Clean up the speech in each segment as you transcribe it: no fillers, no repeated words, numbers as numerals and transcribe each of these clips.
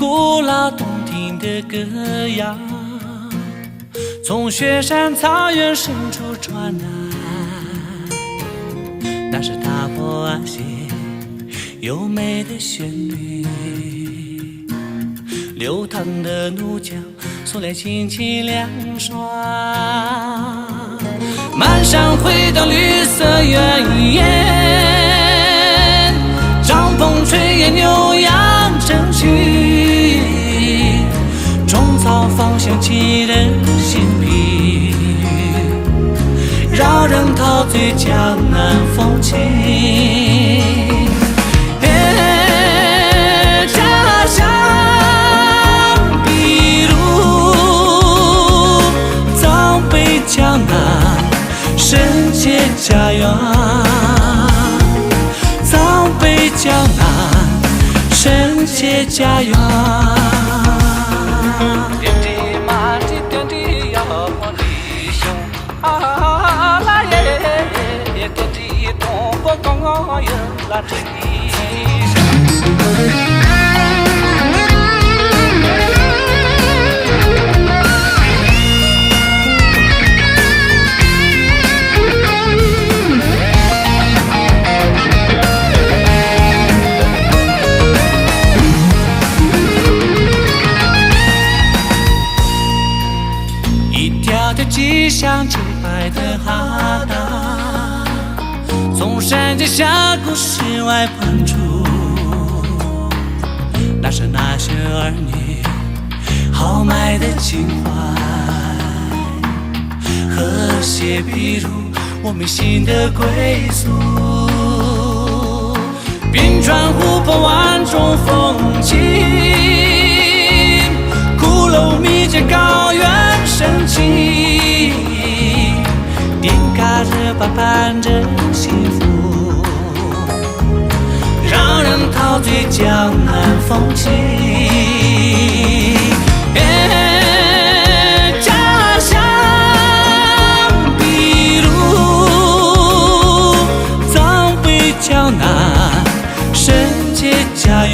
古老动听的歌谣，从雪山草原深处传来。那是大坡岸线优美的旋律，流淌的怒江送来清清凉爽。漫山回荡绿色原野，帐篷炊烟牛羊争取，种草芳香气人心脾，让人陶醉江南风情。家乡秘鲁，藏北江南圣洁家园，藏北江南圣洁家园。点地马蹄点地摇地熊啊啦耶，点地东坡刚刚有啦地熊。吉祥洁白的哈达，从山间峡谷世外喷出，那是那些儿女豪迈的情怀，和谐比如我们新的归宿。冰川湖泊万种风景，骷髅密接高原深情，点嘎日巴伴着幸福，让人陶醉江南风情。家乡秘鲁，藏北江南圣洁家园。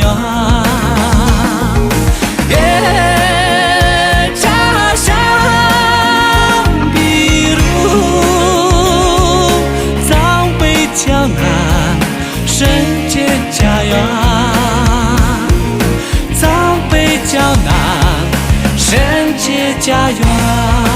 江南圣洁家园，藏北江南圣洁家园。